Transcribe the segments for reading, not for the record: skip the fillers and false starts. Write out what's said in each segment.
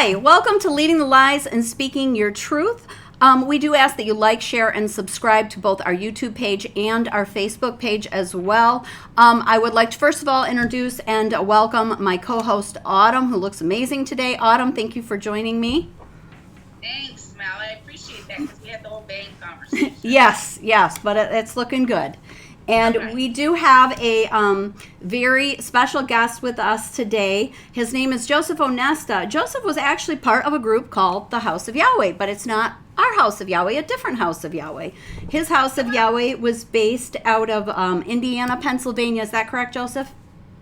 Hi, welcome to Leading the Lies and Speaking Your Truth. We do ask that you like, share, and subscribe to both our YouTube page and our Facebook page as well. I would like to first of all introduce and welcome my co-host Autumn, who looks amazing today. Autumn, thank you for joining me. Thanks, Mal. I appreciate that because we had the whole bang conversation. Yes, but it's looking good. And Okay. we do have a very special guest with us today. His name is Joseph Onesta. Joseph was actually part of a group called the House of Yahweh, but it's not our House of Yahweh, a different House of Yahweh. His House of Yahweh was based out of Indiana, Pennsylvania. Is that correct, Joseph?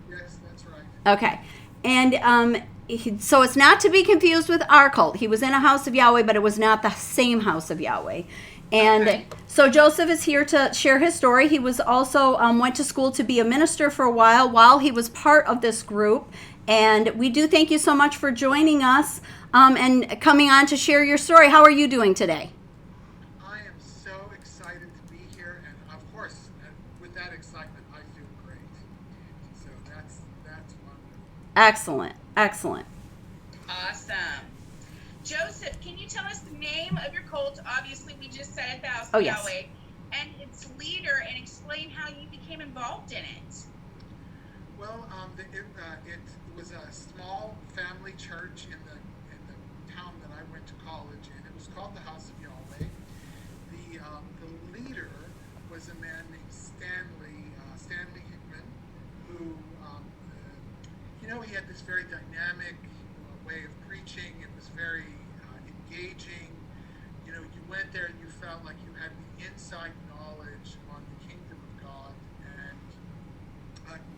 Yes, that's right. Okay. And so it's not to be confused with our cult. He was in a House of Yahweh, but it was not the same House of Yahweh. And Okay. so Joseph is here to share his story. He was also went to school to be a minister for a while he was part of this group. And we do thank you so much for joining us and coming on to share your story. How are you doing today? I am so excited to be here, and of course, with that excitement, I feel great. So that's wonderful. Excellent. Awesome. Joseph, can you tell us the name of your cult? Obviously, we just said the House Oh, of yes. Yahweh, and its leader, and explain how you became involved in it. Well, it was a small family church in the town that I went to college in. It was called the House of Yahweh. The leader was a man named Stanley Hickman, who he had this very dynamic way of preaching. It was very engaging. You went there and you felt like you had the inside knowledge on the kingdom of God. And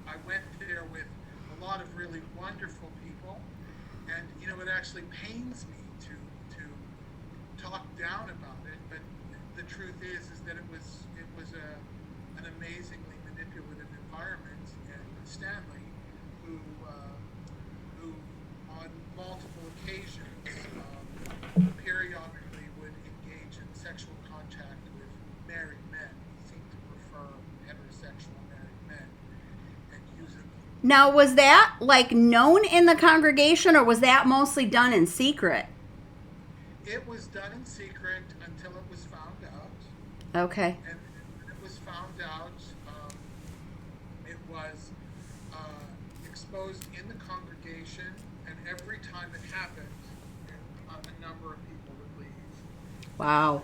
I went there with a lot of really wonderful people. And it actually pains me to talk down about it, but the truth is that it was an amazingly manipulative environment. And Stanley, who on multiple occasions periodically would engage in sexual contact with married men. He seemed to prefer heterosexual married men and use them. Now, was that like known in the congregation, or was that mostly done in secret? It was done in secret until it was found out. Okay. And when it was found out, it was exposed in the congregation, and every time it happened, a number of people would leave. Wow.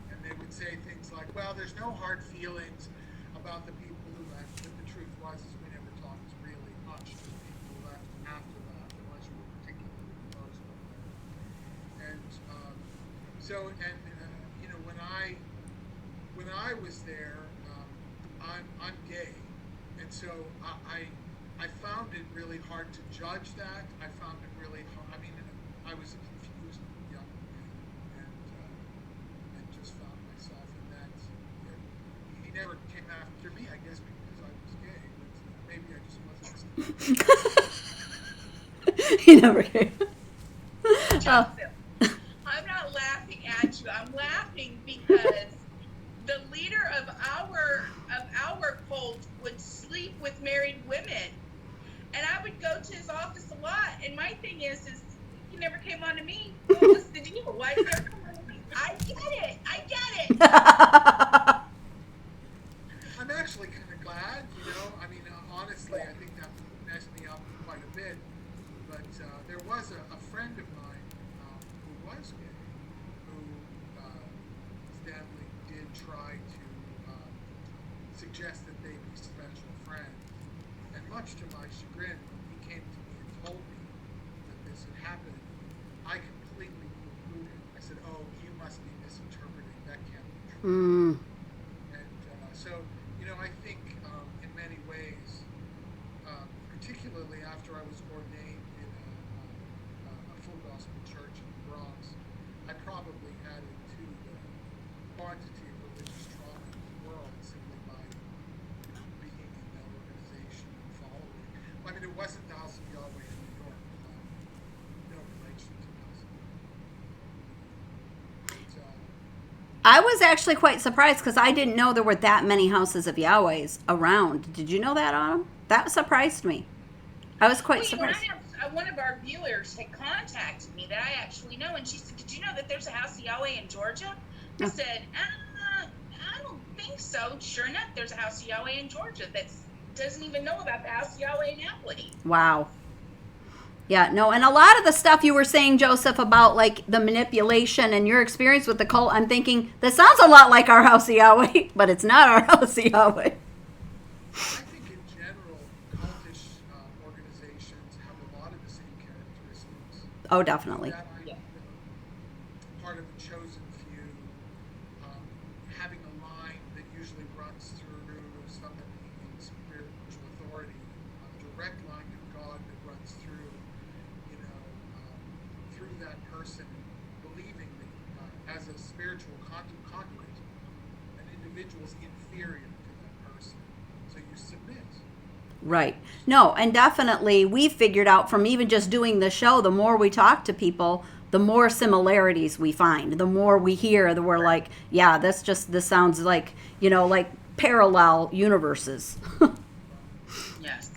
And they would say things like, well, there's no hard feelings about the people who left, but the truth was is we never talked really much to the people who left after that, unless you were particularly close with them. And when I was there, I'm gay, and so I found it really hard to judge that. I found it really hard. I mean, I was a confused young man, and just found myself in that. He never came after me, I guess, because I was gay, but maybe I just wasn't. He never came. Joseph, I'm not laughing at you. I'm laughing because the leader of our cult would sleep with married women, and I would go to his office a lot. And my thing is he never came on to me. What was the deal? Why did he never come on to me? I get it. I'm actually kind of glad, I mean, honestly, I think that messed me up quite a bit. But there was a friend of mine who was gay, who Stanley did try to suggest that they be special friends. And much to my chagrin, when he came to me and told me that this had happened, I completely poo-pooed it. I said, oh, you must be misinterpreting. That can't be true. Mm. And so, I think in many ways, particularly after I was ordained in a full gospel church in the Bronx, I probably added to the quantity of religious trauma in the world simply by being in that organization and following. I mean, it wasn't the House of Yahweh in New York. No relation to the House of Yahweh. But, I was actually quite surprised because I didn't know there were that many houses of Yahweh's around. Did you know that, Autumn? That surprised me. I was quite Well, surprised. one of our viewers had contacted me that I actually know, and she said, "Did you know that there's a House of Yahweh in Georgia?" I said, "I don't think so." Sure enough, there's a House of Yahweh in Georgia that doesn't even know about the House of Yahweh in Abilene. Wow. Yeah, no, and a lot of the stuff you were saying, Joseph, about like the manipulation and your experience with the cult, I'm thinking, that sounds a lot like our House of Yahweh, but it's not our House of Yahweh. I think in general, cultish organizations have a lot of the same characteristics. Oh, definitely. That part of the chosen few, having a line that usually runs through somebody in spiritual authority, a direct line to God that runs through, through that person, believing that as a spiritual conduit, an individual is inferior to that person. So you submit. Right. No, and definitely we figured out from even just doing the show, the more we talk to people, the more similarities we find. The more we hear that we're like, yeah, this sounds like, like parallel universes. Yes.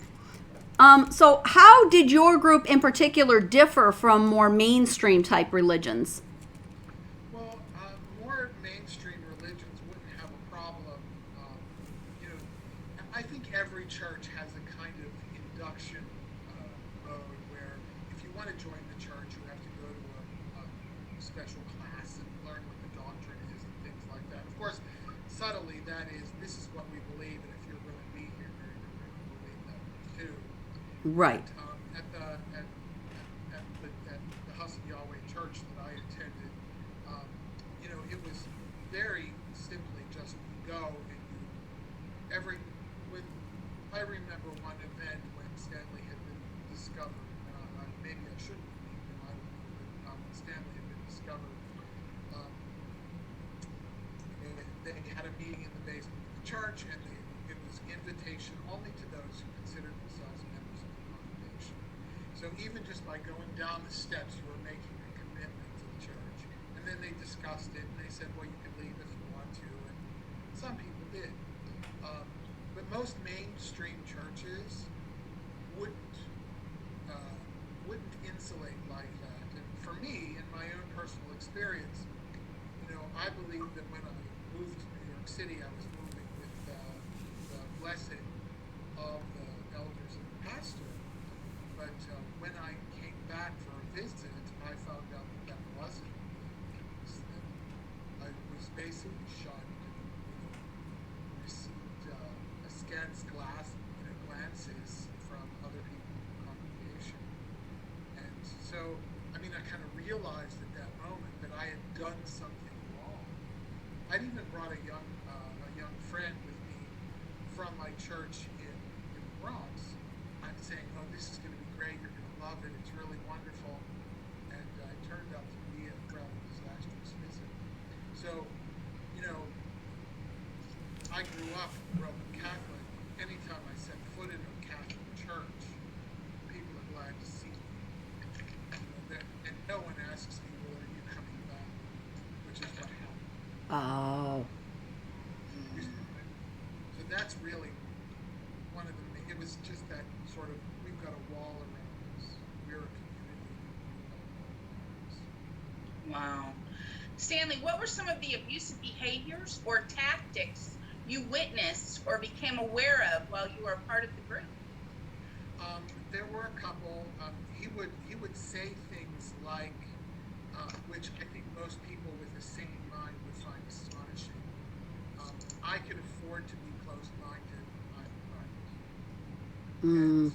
So how did your group in particular differ from more mainstream type religions? Well, more mainstream religions wouldn't have a problem. You know, I think every church has a kind of induction mode where if you want to join the church, you have to go to a special class and learn what the doctrine is and things like that. Of course, subtly, that is, this is what we believe, and if you're going to be here, you're going to believe that too. Right. At the House of Yahweh church that I attended, it was very simply just you go and I remember one event when Stanley had been discovered. Maybe I shouldn't believe him, I don't know, but when Stanley had been discovered, they had a meeting in the basement of the church, and it was invitation only to those who considered themselves members of the congregation. So even just by going down the steps, you were making a commitment to the church. And then they discussed it, and they said, well, you can leave if you want to, and some people did. But most mainstream churches wouldn't insulate like that. And for me, in my own personal experience, I believe that when I moved to New York City, I was moving with the blessing of the elders and the pastor. But when I came back for a visit, I found out that wasn't the case. That I was basically shunned and received askance glances from other people in the congregation. And so, I kind of realized at that moment that I had done something wrong. I'd even brought a young friend with me from my church in the Bronx. I'm saying, oh, this is going to be great. You're going to love it. It's really wonderful. And it turned out to be a rather disastrous visit. So, I grew up Roman Catholic. Anytime I set foot in a Catholic church, people are glad to see me. And no one asks me, well, are you coming back? Which is what happened. Oh. So that's really one of the, it was just that sort of, we've got a wall around us. We're a community. Wow. Stanley, what were some of the abusive behaviors or tactics you witnessed or became aware of while you were a part of the group? There were a couple. He would say things like, which I think most people with the same mind would find astonishing. I could afford to be closed-minded. I'm right. And,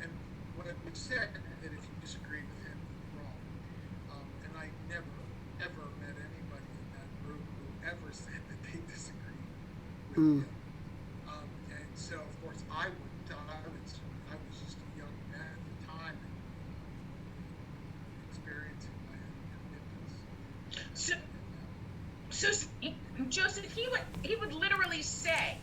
and what it would say that if you disagree with him, you're wrong. And I never, ever met anybody in that group who ever said that they disagreed with him. And so, of course, I wouldn't. I was just a young man at the time, and experiencing my own commitments. So Joseph, he would literally say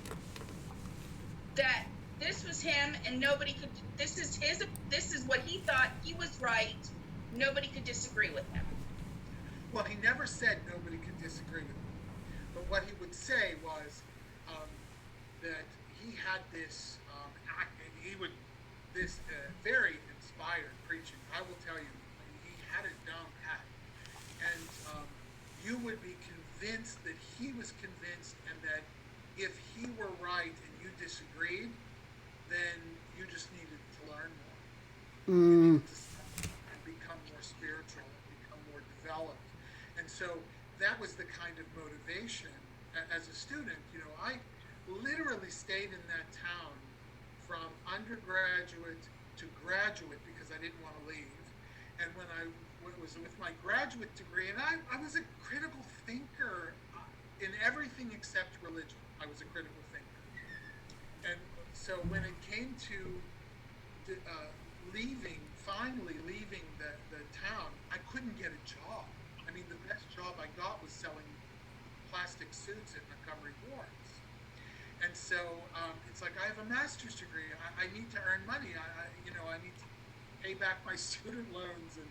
that this was him, and nobody could. This is what he thought. He was right. Nobody could disagree with him. Well, he never said nobody could disagree with him, but what he would say was that he had this. He would this very inspired preaching. I will tell you, he had it down pat. And you would be convinced that he was convinced, and that if he were right and you disagreed, then you just needed to learn more. You needed to study and become more spiritual and become more developed. And so that was the kind of motivation as a student. I literally stayed in that town from undergraduate to graduate because I didn't want to leave. And when I was with my graduate degree, and I was a critical thinker in everything except religion. I was a critical thinker. And so when it came to finally leaving the town, I couldn't get a job. I mean, the best job I got was selling plastic suits at Montgomery Ward's. And so it's like, I have a master's degree. I need to earn money. I need to pay back my student loans. And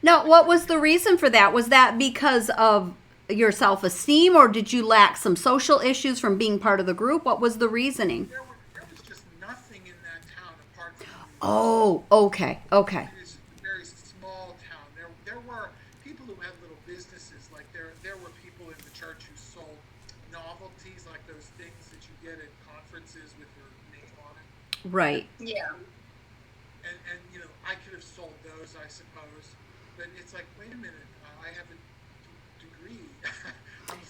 Now, what was the reason for that? Was that because of your self-esteem, or did you lack some social issues from being part of the group? What was the reasoning? There was just nothing in that town apart from me. Oh, okay. It is a very small town. There were people who had little businesses. Like there were people in the church who sold novelties, like those things that you get at conferences with your name on it. Right. Yeah. And I could have sold those, I suppose. But it's like, wait a minute, I have a degree.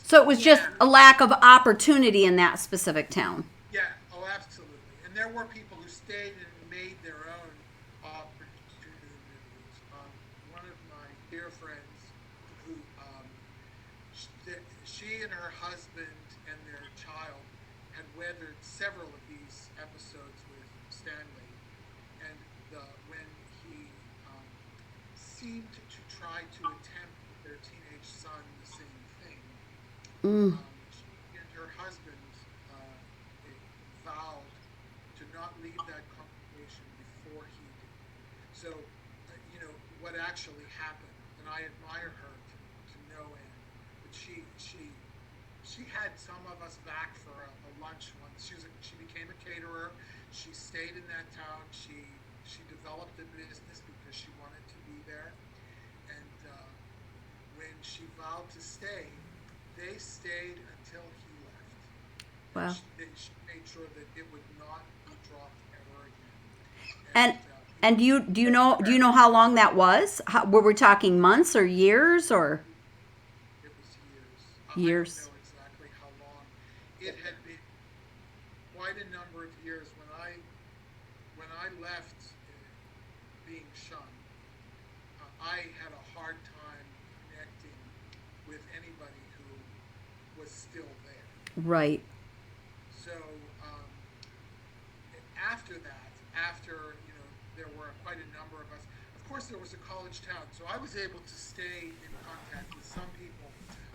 So it was just a lack of opportunity in that specific town. Yeah, oh, absolutely. And there were people who stayed and made their own opportunities. One of my dear friends, who she and her husband and their child had weathered several of these episodes with Stanley, and when he seemed to try to attempt with their teenage son the same thing, she and her husband vowed to not leave that congregation before he did. So, what actually happened, and I admire her to no end. But she had some of us back for a lunch once. She became a caterer. She stayed in that town. She developed a business because she wanted to be there. And when she vowed to stay, they stayed until he left. Wow. She made sure that it would not be dropped ever again. And do you know how long that was? Were we talking months or years or? It was years. Years. I don't know exactly how long. It had been quite a number of years. When I left being shunned, I had a hard time connecting with anybody who was still there. Right. So after there were quite a number of us. Of course, there was a college town, so I was able to stay in contact with some people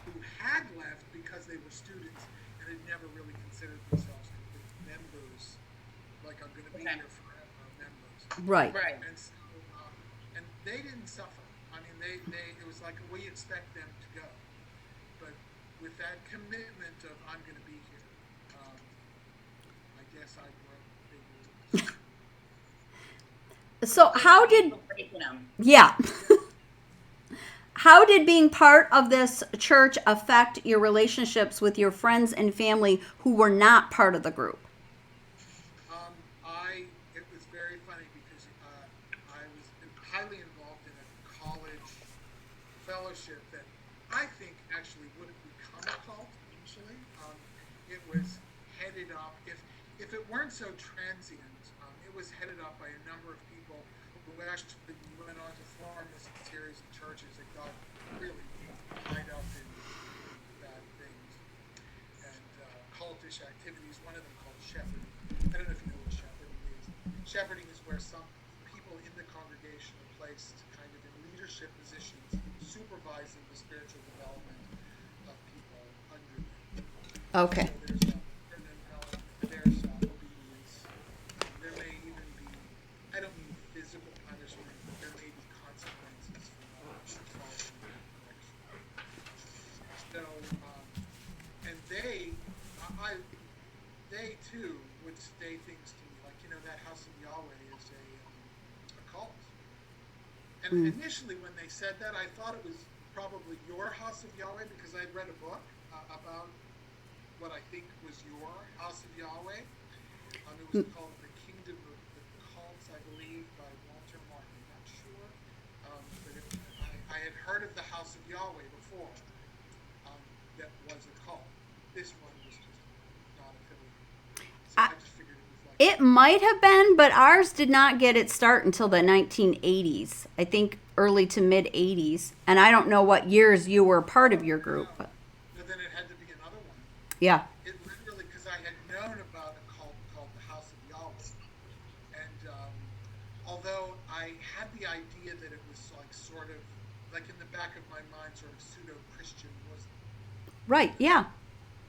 who had left because they were students and had never really considered themselves members, like I'm going to be here forever, members. Right. Right. And so, and they didn't suffer. I mean, it was like we expect them to go, but with that commitment of I'm going to be here, I guess I broke big rules. So how did how did being part of this church affect your relationships with your friends and family who were not part of the group? It was very funny because I was highly involved in a college fellowship that I think actually would have become a cult eventually. It was headed up, if it weren't so transient, it was headed up by a number of people who actually went on to form this series of churches that got really tied up in bad things and cultish activities. One of them called shepherding. I don't know if you know what shepherding is. Shepherding is where some people in the congregation are placed kind of in leadership positions, supervising the spiritual development of people under them. Okay. So there's obedience. There may even be, I don't mean physical punishment, but there may be consequences for not following that direction. So, and they too would say things to me like, that House of Yahweh is a And initially, when they said that, I thought it was probably your House of Yahweh because I'd read a book about what I think was your House of Yahweh. It was called The Kingdom of the Cults, I believe, by Walter Martin. I'm not sure. I had heard of the House of Yahweh before. That was a cult. This one was just not affiliated. So I just figured it was like... It might have been, but ours did not get its start until the 1980s. I think early to mid 80s. And I don't know what years you were part of your group. But then it had to be another one. Yeah. It literally, because I had known about a cult called the House of Yahweh. And although I had the idea that it was like sort of, like in the back of my mind, sort of pseudo-Christian was... Right, yeah.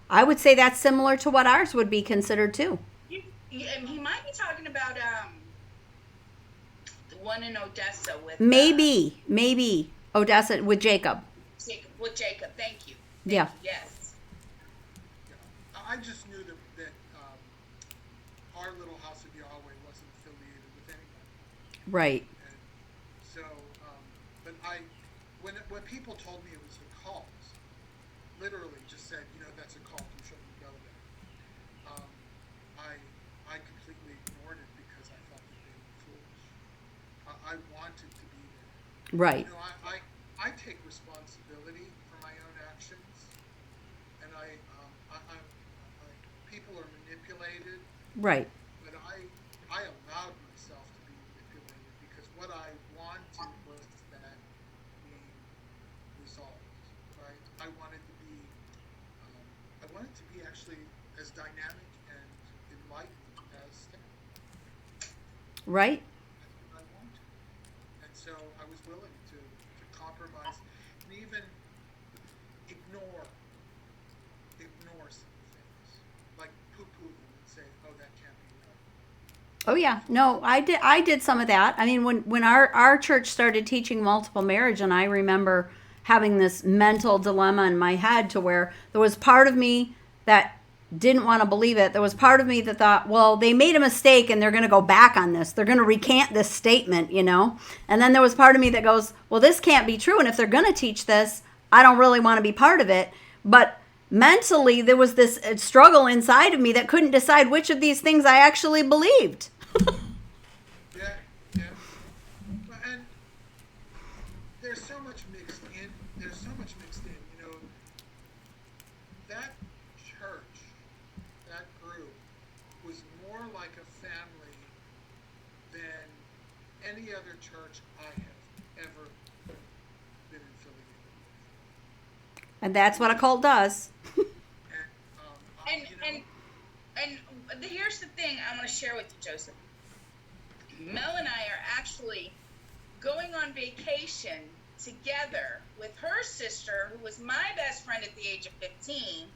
I would say that's similar to what ours would be considered too. He might be talking about the one in Odessa with Maybe Odessa with Jacob. Jacob. Thank you. Yeah. Yes. Yeah. I just knew that our little House of Yahweh wasn't affiliated with anybody. Right. And so, but when people told me it was a cult, literally just said, that's a cult, you shouldn't go there. I completely ignored it because I thought that they were foolish. I wanted to be there. Right. I take responsibility for my own actions, and people are manipulated. Right. But I allowed myself to be manipulated because what I wanted was that being resolved. Right. I wanted to be actually as dynamic and enlightened as Stan. Right. That's what I wanted. And so I was willing to compromise and even ignore some things. Like poo-poo them and say, oh, that can't be right. Oh yeah. No, I did some of that. I mean, when our church started teaching multiple marriage, and I remember having this mental dilemma in my head to where there was part of me that didn't want to believe it. There was part of me that thought, well, they made a mistake and they're going to go back on this. They're going to recant this statement, And then there was part of me that goes, well, this can't be true. And if they're going to teach this, I don't really want to be part of it. But mentally, there was this struggle inside of me that couldn't decide which of these things I actually believed. Yeah. And there's so much mixed in. That church, that group, was more like a family than any other church I have ever been affiliated with. And that's what a cult does. And here's the thing I want to share with you, Joseph. Mel and I are actually going on vacation together with her sister, who was my best friend at the age of 15,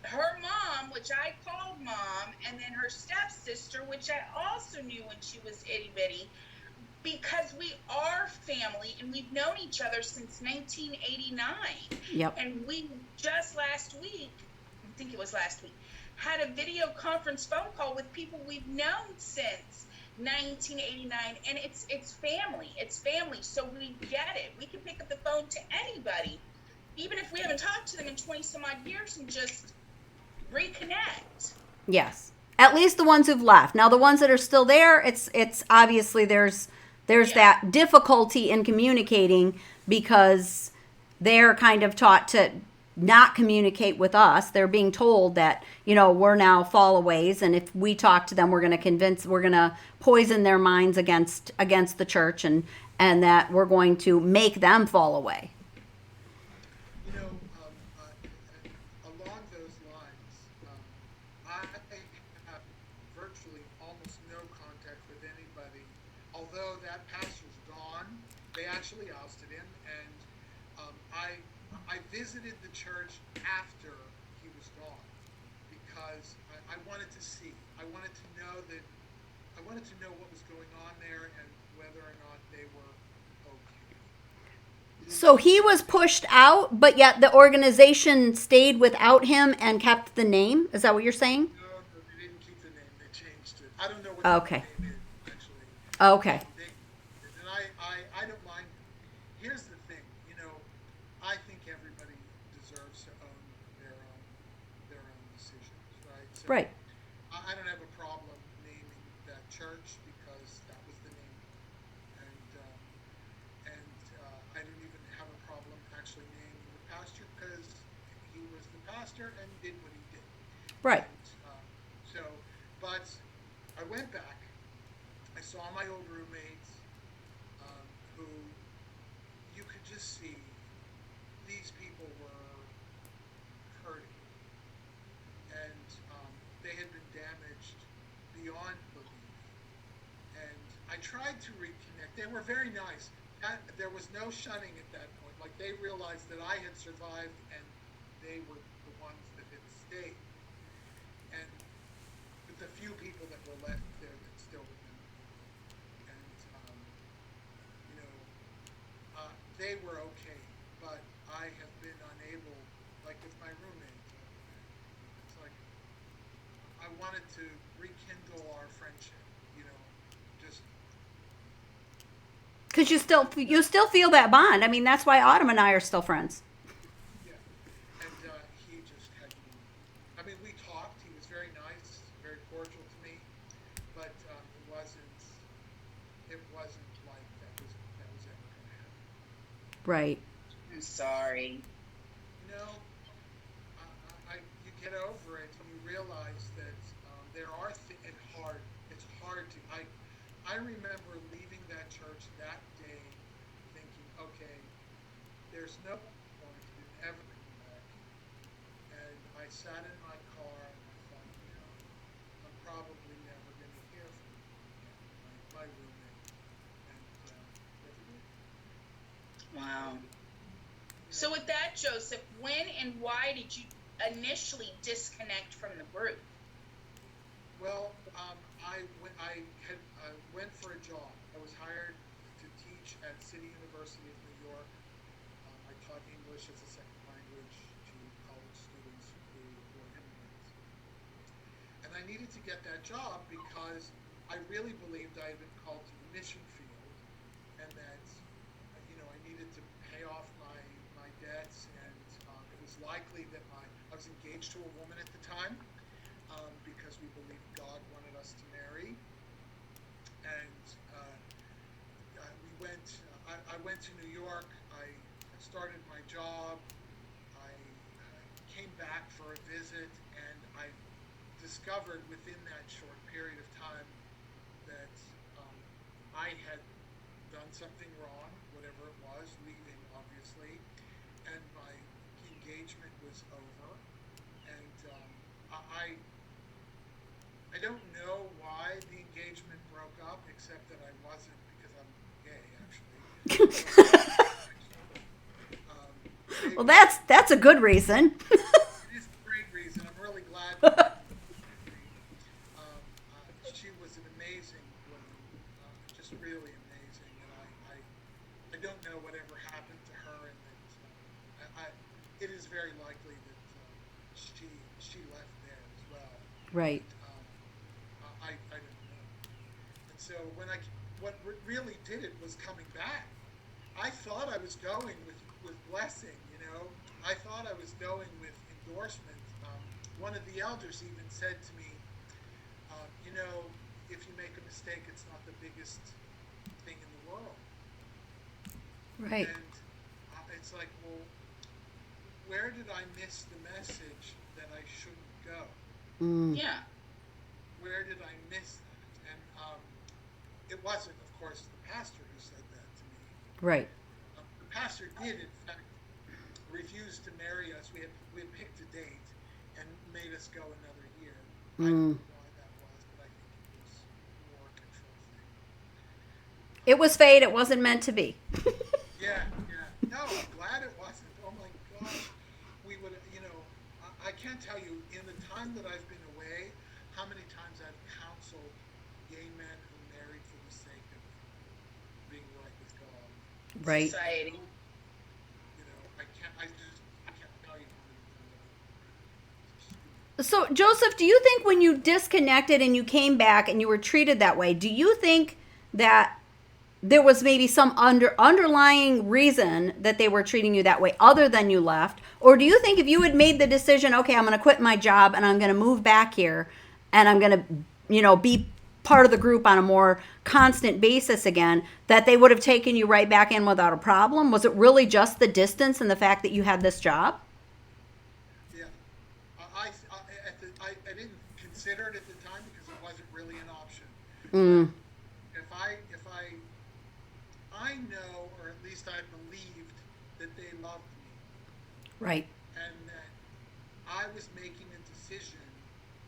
her mom, which I called mom, and then her stepsister, which I also knew when she was itty bitty, because we are family and we've known each other since 1989. Yep. And we just last week, I think it was last week, had a video conference phone call with people we've known since 1989, and it's family, so we get it. We can pick up the phone to anybody, even if we haven't talked to them in 20 some odd years, and just reconnect. Yes, at least the ones who've left. Now the ones that are still there, it's obviously there's that difficulty in communicating because they're kind of taught to not communicate with us. They're being told that, we're now fallaways, and if we talk to them, we're going to poison their minds against the church, and that we're going to make them fall away. Along those lines, I have virtually almost no contact with anybody. Although that pastor's gone, they actually ousted him, and I visited the church after he was gone because I wanted to see. I wanted to know what was going on there and whether or not they were okay. So he was pushed out, but yet the organization stayed without him and kept the name? Is that what you're saying? No, they didn't keep the name. They changed it. I don't know what the Okay. name is, actually. Okay. And I I don't mind. Here's the thing, I think everybody deserves to own their own decisions, right? So Right. I don't have a problem naming that church because that was the name, and I don't even have a problem actually naming the pastor because he was the pastor and did what he did. Right. So, but I went back. I saw my old roommates, who you could just see these people were hurting, and they had been damaged beyond belief. And I tried to reconnect. They were very nice. There was no shunning at that point. Like they realized that I had survived, and they were the ones that had stayed. And with the few people that were left there that still remember, and they were okay, but I have been unable, like with my roommate. It's like I wanted to rekindle our friendship, just Because you still feel that bond. I mean, that's why Autumn and I are still friends. yeah. And he just had me. I mean, we talked. He was very nice, very cordial to me, but it wasn't like that was ever going to happen. Right. I'm sorry. You get over it and you realize that there are it's hard to. I remember leaving that church that day, thinking, okay, there's no point in ever coming back. And I sat in my car and I thought, I'm probably never going to hear from him again, my roommate, and never did. Wow. So with that, Joseph, when and why did you initially disconnect from the group? Well, I went for a job. I was hired to teach at City University of New York. I taught English as a second language to college students who were immigrants. And I needed to get that job because I really believed I had been called to the mission field, and that I needed to pay off my debts, and it was likely that I was engaged to a woman at the time, because we believed God wanted us to marry, and I went to New York. I started my job. I came back for a visit, and I discovered within that short period of time that I had done something wrong, whatever it was, leaving obviously, and my engagement was over, and I don't know why the engagement broke up, except that I wasn't, because I'm gay, actually. Well, that's a good reason. It is a great reason. I'm really glad. She was an amazing woman, just really amazing, and I don't know whatever happened to her, and that it is very likely that she left there as well. Right. I don't know. And so what really did it was coming back. I thought I was going with blessing, I thought I was going with endorsement. One of the elders even said to me, if you make a mistake, it's not the biggest thing in the world. Right. And it's like, well, where did I miss the message that I shouldn't go? Yeah. Where did I miss that? And it wasn't, of course, the pastor who said that to me. Right. The pastor did, in fact, refuse to marry us. We had picked a date and made us go another year. I don't know why that was, but I think it was more a control thing. It was fate. It wasn't meant to be. Yeah. No, I'm glad it wasn't. Oh my gosh. We would, I can't tell you, in the time that I've been away, how many times I've counseled gay men who married for the sake of being right with God. Right. Society. I can't tell you how many times. So, Joseph, do you think when you disconnected and you came back and you were treated that way, do you think that there was maybe some underlying reason that they were treating you that way other than you left? Or do you think if you had made the decision, okay, I'm going to quit my job and I'm going to move back here and I'm going to, be part of the group on a more constant basis again, that they would have taken you right back in without a problem? Was it really just the distance and the fact that you had this job? Yeah. I didn't consider it at the time because it wasn't really an option. Mm, I know, or at least I believed, that they loved me right. and that I was making a decision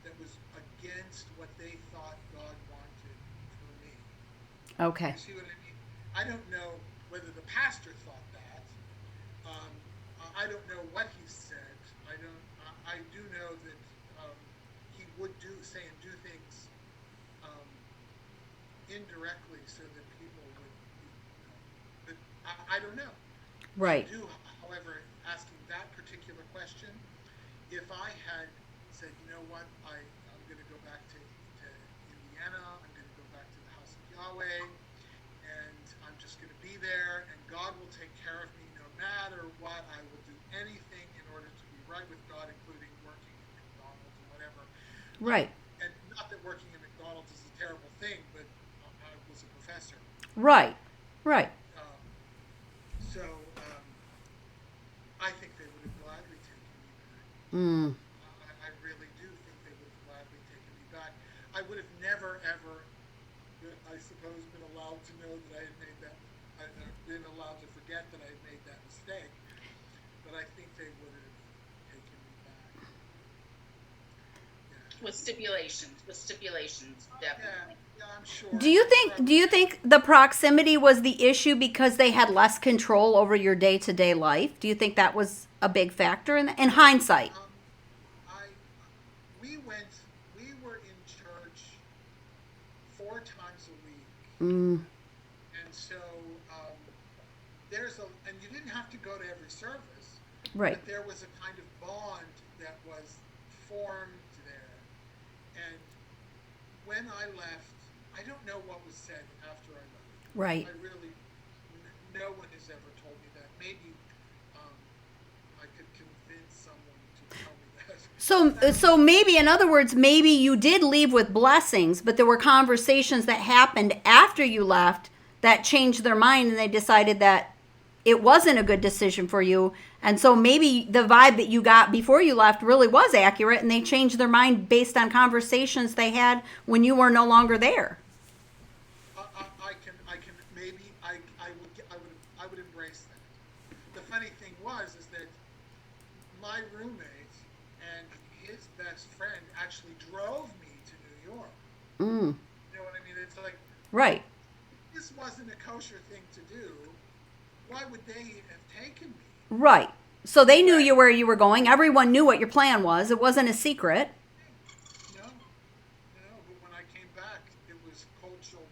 that was against what they thought God wanted for me. Okay. You see what I mean? I don't know whether the pastor thought that. Um, I don't know what he said. I don't. I do know that he would say and do things um, indirectly so that people would. But I don't know. I Right. do, however, asking that particular question, if I had said, you know what, I'm going to go back to Indiana, I'm going to go back to the House of Yahweh, and I'm just going to be there, and God will take care of me no matter what. I will do anything in order to be right with God, including working at McDonald's or whatever. Right. And not that working at McDonald's is a terrible thing, but I was a professor. Right. Right. Um, so I think they would have gladly taken me back. Mm, I really do think they would have gladly taken me back. I would have never, ever, I suppose, been allowed to know that I had made that, been allowed to forget that I had made that mistake. But I think they would have taken me back. Yeah. With stipulations, definitely. Yeah, I'm sure. do you think the proximity was the issue because they had less control over your day-to-day life? Do you think that was a big factor in hindsight? I, we were in church 4 times a week. Mm, And so and you didn't have to go to every service, right. but there was a kind of bond that was formed there. And when I left, I don't know what was said after I left. Right. I really, no one has ever told me that. Maybe I could convince someone to tell me that. So maybe, in other words, maybe you did leave with blessings, but there were conversations that happened after you left that changed their mind and they decided that it wasn't a good decision for you. And so maybe the vibe that you got before you left really was accurate and they changed their mind based on conversations they had when you were no longer there. I would embrace that. The funny thing is that my roommate and his best friend actually drove me to New York. Mm, You know what I mean? It's like, right. this wasn't a kosher thing to do. Why would they have taken me? Right. So they knew Right. you where you were going. Everyone knew what your plan was. It wasn't a secret. No, but when I came back, it was cold shoulder.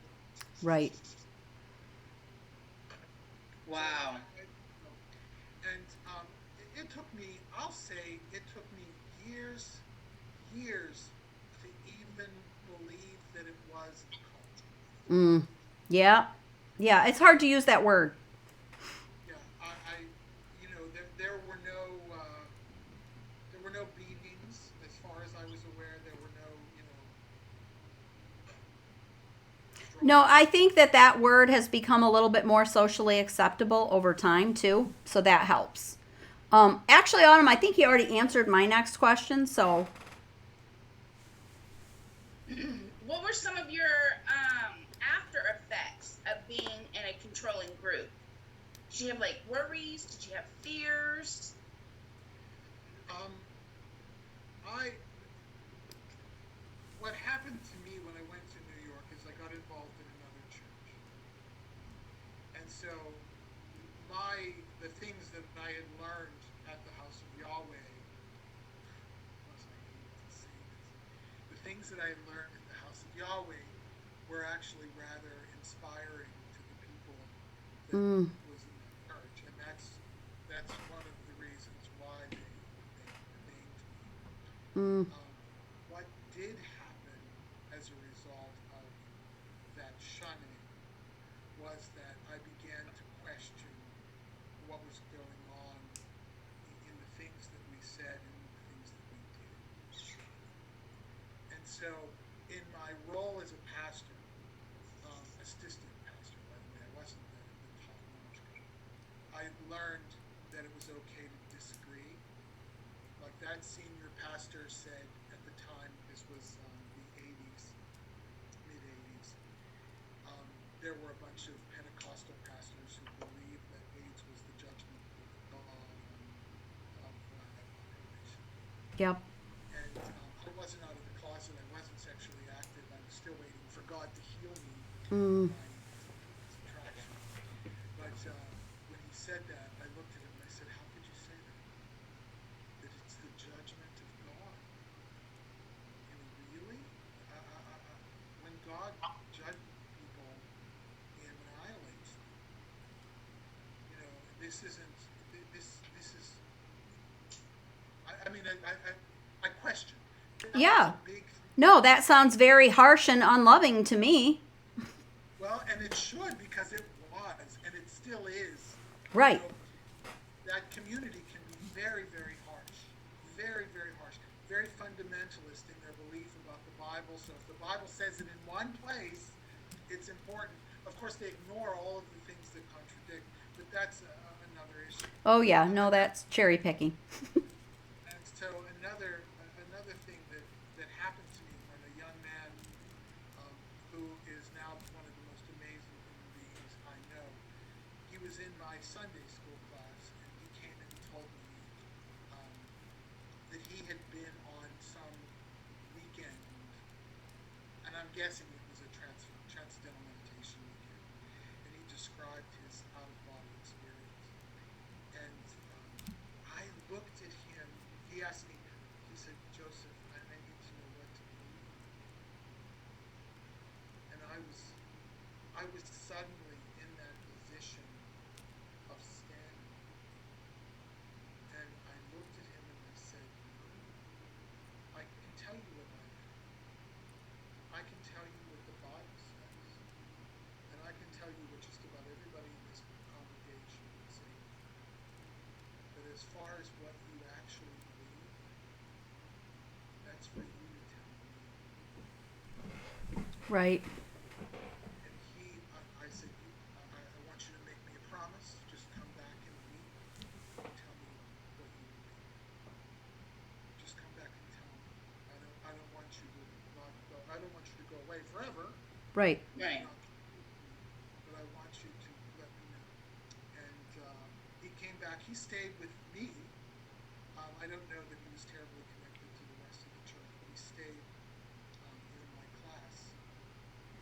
Right. Wow. And it took me, I'll say, it took me years to even believe that it was a cult. Mm, yeah. Yeah. It's hard to use that word. Yeah, there were no beatings, as far as I was aware. There were no, No, I think that word has become a little bit more socially acceptable over time too. So that helps. Actually, Autumn, I think you already answered my next question. So What were some of your after effects of being in a controlling group? Did you have like worries? Did you have fears? What happened to me when I went to New York is I got involved in another church. And so the things that I had learned at the House of Yahweh, the things that I had learned at the House of Yahweh were actually rather inspiring to the people that mm, was in the church. And that's one of the reasons why they ordained me. mm, What did happen as a result of that shunning was so in my role as a pastor, assistant pastor, by the way, I wasn't the top notch. I learned that it was okay to disagree. Like that senior pastor said at the time, this was the 80s, mid 80s, there were a bunch of Pentecostal pastors who believed that AIDS was the judgment of that population. Yep. And I wasn't out of the closet. I wasn't sexually active. I was still waiting for God to heal me Mm. from my subtraction. But when he said that, I looked at him and I said, "How could you say that? That it's the judgment of God? I mean, really? When God judges people, he annihilates them. You know, this isn't. This is. I mean, I question. That Yeah. was a big. No, that sounds very harsh and unloving to me. Well, and it should because it was, and it still is. Right. You know, that community can be very, very harsh, very, very harsh, very fundamentalist in their belief about the Bible. So if the Bible says it in one place, it's important. Of course, they ignore all of the things that contradict, but that's another issue. Oh yeah, no, that's cherry picking. And so another thing that happened to me when a young man who is now one of the most amazing human beings I know, he was in my Sunday school class and he came and he told me that he had been on some weekend, and I'm guessing it was a transcendental meditation weekend, and he described his out-of-body experience. And I looked at him. He asked me. He said, "Joseph, I need to know what to believe." And I was suddenly in that position of standing. And I looked at him and I said, "I can tell you what I am. I can tell you what the Bible says, and I can tell you what just about everybody in this congregation would say. But as far as what you actually believe, that's for you to tell me." Right. And I said, I want you to make me a promise. Just come back in a week and tell me what you believe. Just come back and tell me. I don't want you to not go. I don't want you to go away forever. Right. Right. But I want you to let me know. And he came back. He stayed with me. I don't know that he was terribly connected to the rest of the church, but he stayed in my class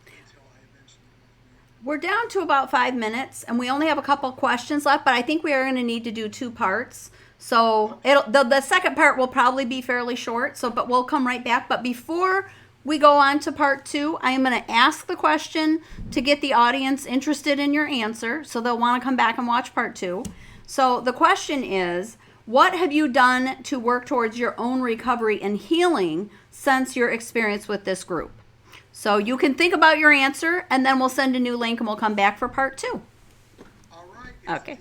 until I eventually left. We're down to about 5 minutes, and we only have a couple questions left, but I think we are going to need to do 2 parts. So the second part will probably be fairly short. But we'll come right back. But before we go on to part 2, I am going to ask the question to get the audience interested in your answer, so they'll want to come back and watch part 2. So the question is, what have you done to work towards your own recovery and healing since your experience with this group? So you can think about your answer, and then we'll send a new link and we'll come back for part 2. All right. Okay.